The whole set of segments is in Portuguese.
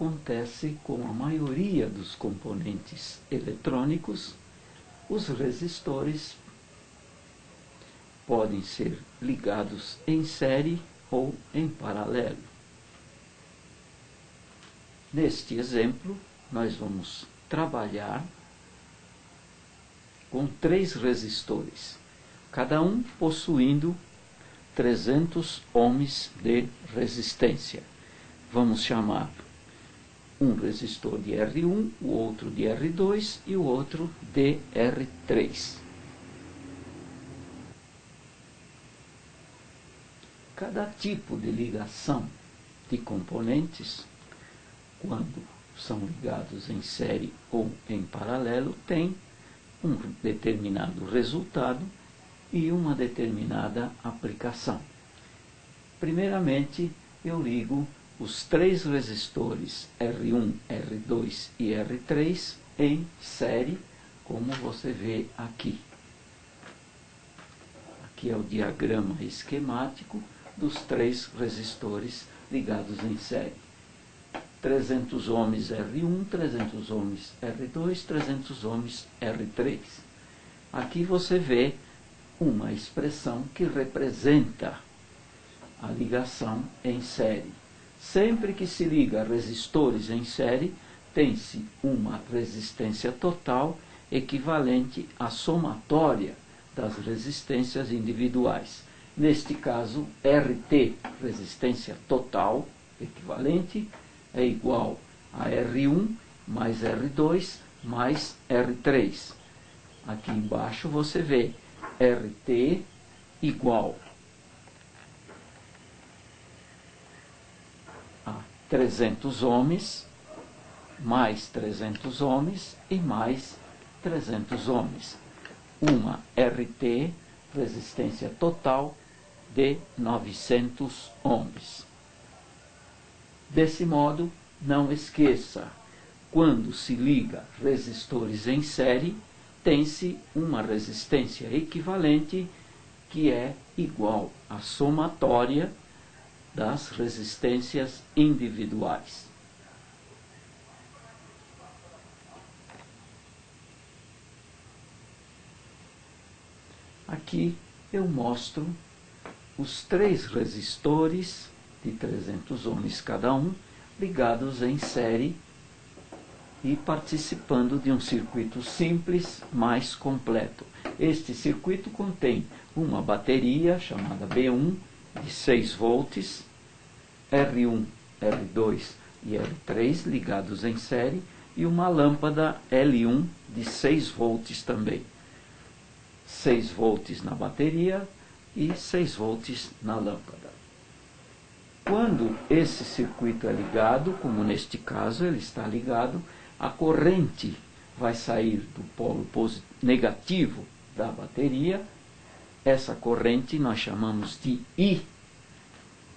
acontece com a maioria dos componentes eletrônicos. Os resistores podem ser ligados em série ou em paralelo. Neste exemplo, nós vamos trabalhar com 3 resistores, cada um possuindo 300 ohms de resistência. Vamos chamar um resistor de R1, o outro de R2 e o outro de R3. Cada tipo de ligação de componentes, quando são ligados em série ou em paralelo, tem um determinado resultado e uma determinada aplicação. Primeiramente, eu ligo os 3 resistores R1, R2 e R3 em série, como você vê aqui. Aqui é o diagrama esquemático dos 3 resistores ligados em série. 300 ohms R1, 300 ohms R2, 300 ohms R3. Aqui você vê uma expressão que representa a ligação em série. Sempre que se liga resistores em série, tem-se uma resistência total equivalente à somatória das resistências individuais. Neste caso, RT, resistência total equivalente, é igual a R1 mais R2 mais R3. Aqui embaixo você vê RT igual a 300 ohms, mais 300 ohms e mais 300 ohms. Uma RT, resistência total de 900 ohms. Desse modo, não esqueça, quando se liga resistores em série, tem-se uma resistência equivalente que é igual à somatória das resistências individuais. Aqui eu mostro os 3 resistores de 300 ohms cada um, ligados em série e participando de um circuito simples mais completo. Este circuito contém uma bateria chamada B1 de 6 volts, R1, R2 e R3 ligados em série e uma lâmpada L1 de 6 volts também. 6 volts na bateria e 6 volts na lâmpada. Quando esse circuito é ligado, como neste caso ele está ligado, a corrente vai sair do polo negativo da bateria. Essa corrente nós chamamos de I,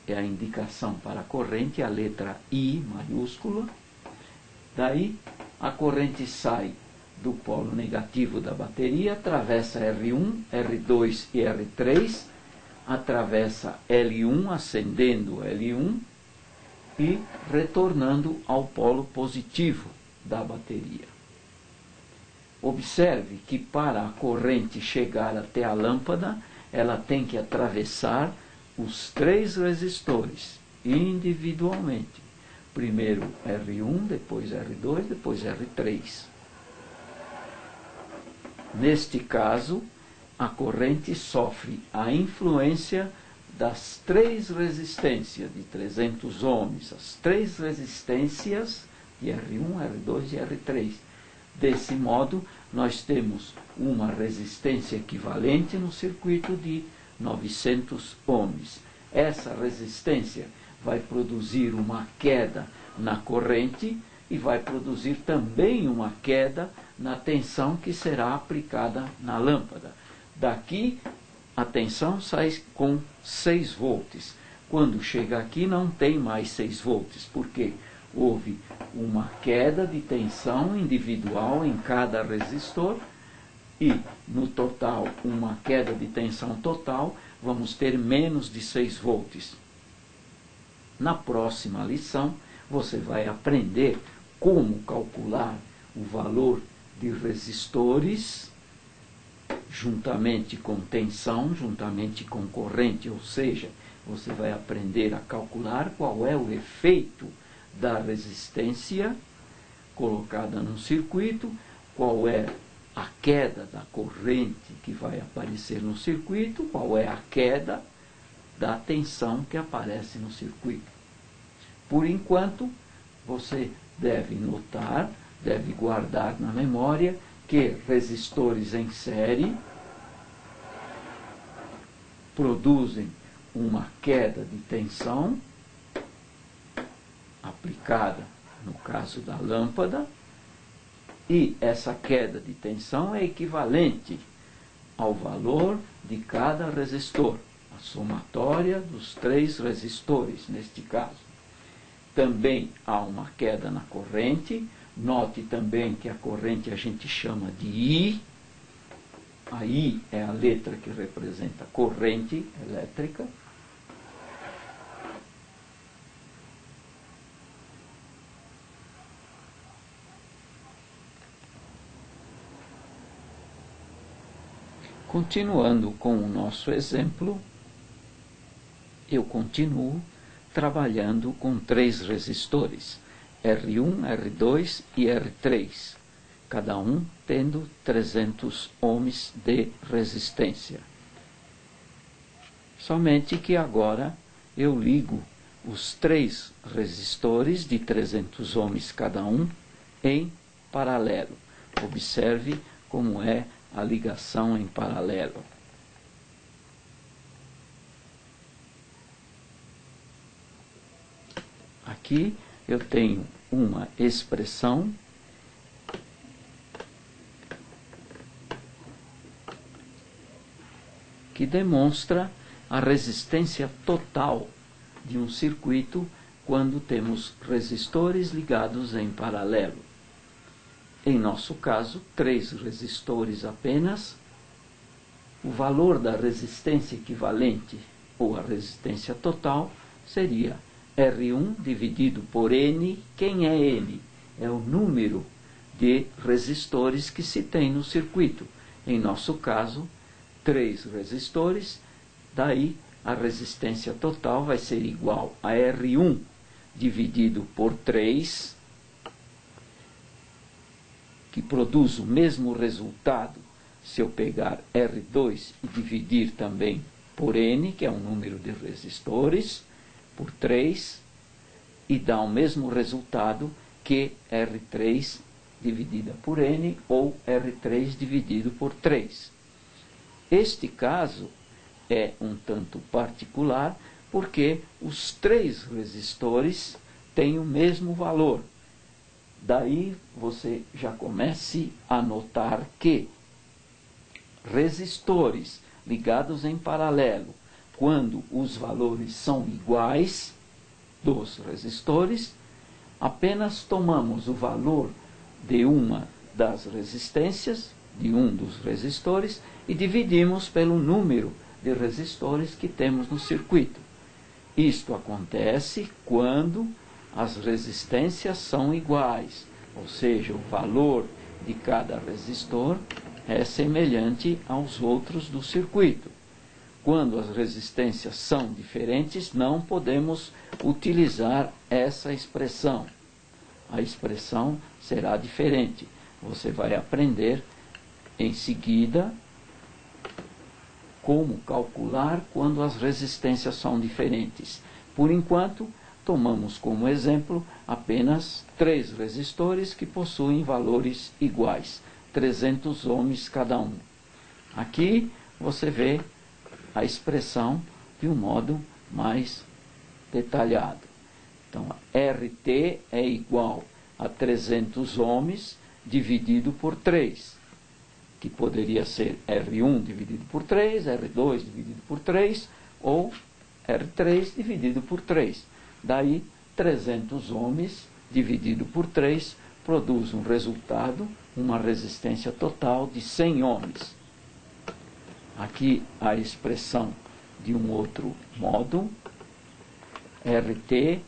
é a indicação para a corrente, a letra I maiúscula. Daí a corrente sai do polo negativo da bateria, atravessa R1, R2 e R3, atravessa L1, acendendo L1 e retornando ao polo positivo da bateria. Observe que para a corrente chegar até a lâmpada, ela tem que atravessar os 3 resistores individualmente. Primeiro R1, depois R2, depois R3. Neste caso, a corrente sofre a influência das 3 resistências de 300 ohms, as 3 resistências de R1, R2 e R3. Desse modo, nós temos uma resistência equivalente no circuito de 900 ohms. Essa resistência vai produzir uma queda na corrente e vai produzir também uma queda na tensão que será aplicada na lâmpada. Daqui, a tensão sai com 6 volts. Quando chega aqui, não tem mais 6 volts, porque houve uma queda de tensão individual em cada resistor e, no total, uma queda de tensão total, vamos ter menos de 6 volts. Na próxima lição, você vai aprender como calcular o valor de resistores juntamente com tensão, juntamente com corrente, ou seja, você vai aprender a calcular qual é o efeito da resistência colocada no circuito, qual é a queda da corrente que vai aparecer no circuito, qual é a queda da tensão que aparece no circuito. Por enquanto, você deve notar, deve guardar na memória que resistores em série produzem uma queda de tensão aplicada no caso da lâmpada, e essa queda de tensão é equivalente ao valor de cada resistor, a somatória dos 3 resistores neste caso. Também há uma queda na corrente. Note também que a corrente a gente chama de I. A I é a letra que representa corrente elétrica. Continuando com o nosso exemplo, eu continuo trabalhando com 3 resistores, R1, R2 e R3, cada um tendo 300 ohms de resistência. Somente que agora eu ligo os 3 resistores de 300 ohms cada um em paralelo. Observe como é a ligação em paralelo. Aqui eu tenho uma expressão que demonstra a resistência total de um circuito quando temos resistores ligados em paralelo. Em nosso caso, 3 resistores apenas. O valor da resistência equivalente, ou a resistência total, seria R1 dividido por N. Quem é N? É o número de resistores que se tem no circuito. Em nosso caso, 3 resistores, daí a resistência total vai ser igual a R1 dividido por 3, que produz o mesmo resultado se eu pegar R2 e dividir também por N, que é o número de resistores, por 3, e dá o mesmo resultado que R3 dividida por N, ou R3 dividido por 3. Este caso é um tanto particular, porque os 3 resistores têm o mesmo valor. Daí você já comece a notar que resistores ligados em paralelo, quando os valores são iguais dos resistores, apenas tomamos o valor de uma das resistências, de um dos resistores, e dividimos pelo número de resistores que temos no circuito. Isto acontece quando as resistências são iguais, ou seja, o valor de cada resistor é semelhante aos outros do circuito. Quando as resistências são diferentes, não podemos utilizar essa expressão. A expressão será diferente. Você vai aprender em seguida como calcular quando as resistências são diferentes. Por enquanto, tomamos como exemplo apenas 3 resistores que possuem valores iguais, 300 ohms cada um. Aqui você vê a expressão de um modo mais detalhado. Então, RT é igual a 300 ohms dividido por 3, que poderia ser R1 dividido por 3, R2 dividido por 3, ou R3 dividido por 3. Daí, 300 ohms dividido por 3 produz um resultado, uma resistência total de 100 ohms. Aqui a expressão de um outro modo, RT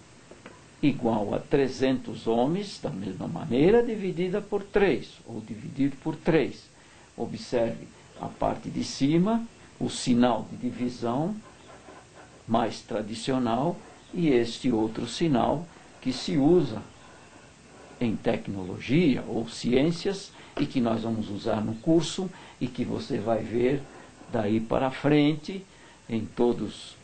igual a 300 ohms, da mesma maneira, dividida por 3, ou dividido por 3. Observe a parte de cima, o sinal de divisão mais tradicional e este outro sinal que se usa em tecnologia ou ciências e que nós vamos usar no curso e que você vai ver daí para frente em todos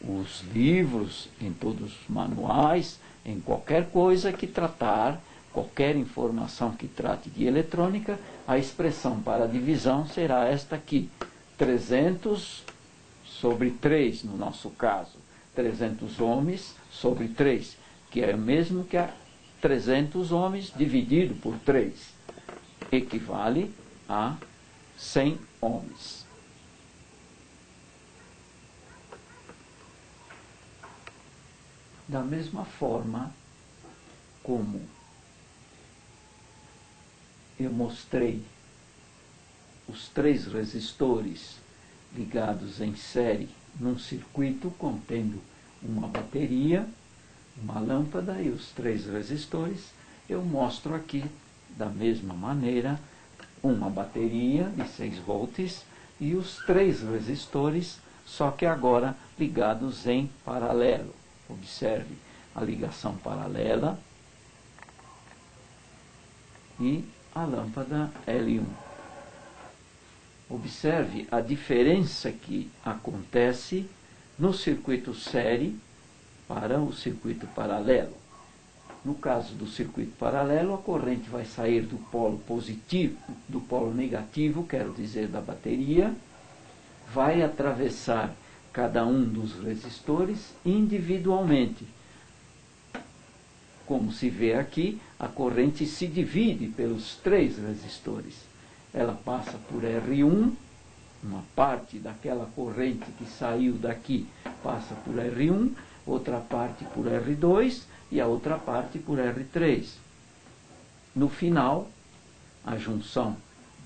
os livros, em todos os manuais, em qualquer coisa que tratar, qualquer informação que trate de eletrônica, a expressão para divisão será esta aqui, 300 sobre 3 no nosso caso, 300 ohms sobre 3, que é o mesmo que a 300 ohms dividido por 3, equivale a 100 ohms. Da mesma forma como eu mostrei os 3 resistores ligados em série num circuito contendo uma bateria, uma lâmpada e os 3 resistores, eu mostro aqui da mesma maneira uma bateria de 6 volts e os 3 resistores, só que agora ligados em paralelo. Observe a ligação paralela e a lâmpada L1. Observe a diferença que acontece no circuito série para o circuito paralelo. No caso do circuito paralelo, a corrente vai sair do polo positivo, do polo negativo, quero dizer, da bateria, vai atravessar cada um dos resistores individualmente. Como se vê aqui, a corrente se divide pelos 3 resistores. Ela passa por R1, uma parte daquela corrente que saiu daqui passa por R1, outra parte por R2 e a outra parte por R3. No final, a junção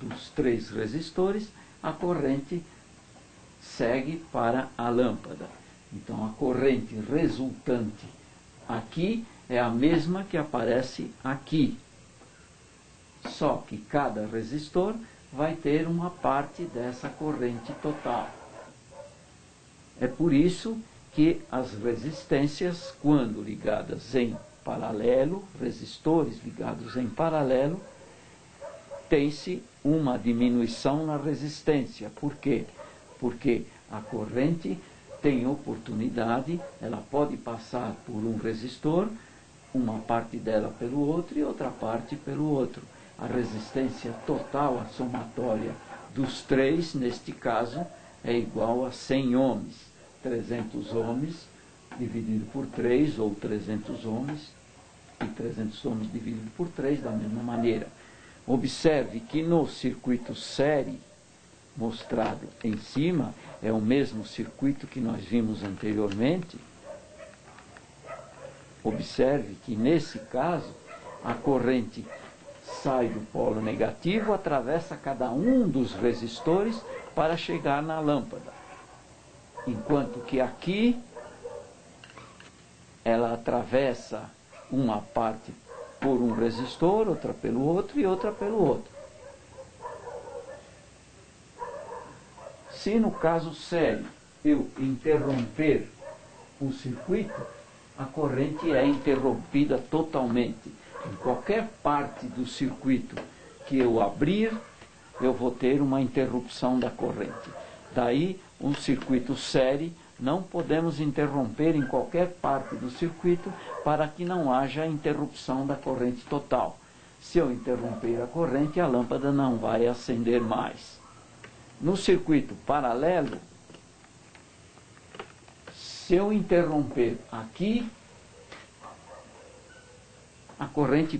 dos 3 resistores, a corrente segue para a lâmpada. Então a corrente resultante aqui é a mesma que aparece aqui. Só que cada resistor vai ter uma parte dessa corrente total. É por isso que as resistências, quando ligadas em paralelo, resistores ligados em paralelo, tem-se uma diminuição na resistência. Por quê? Porque a corrente tem oportunidade, ela pode passar por um resistor, uma parte dela pelo outro e outra parte pelo outro. A resistência total, a somatória dos 3, neste caso, é igual a 100 ohms. 300 ohms dividido por 3, ou 300 ohms, e 300 ohms dividido por 3, da mesma maneira. Observe que no circuito série, mostrado em cima, é o mesmo circuito que nós vimos anteriormente. Observe que nesse caso, a corrente sai do polo negativo, atravessa cada um dos resistores para chegar na lâmpada. Enquanto que aqui, ela atravessa uma parte por um resistor, outra pelo outro e outra pelo outro. Se no caso sério eu interromper o circuito, a corrente é interrompida totalmente. Em qualquer parte do circuito que eu abrir, eu vou ter uma interrupção da corrente. Daí, um circuito série, não podemos interromper em qualquer parte do circuito para que não haja interrupção da corrente total. Se eu interromper a corrente, a lâmpada não vai acender mais. No circuito paralelo, se eu interromper aqui, a corrente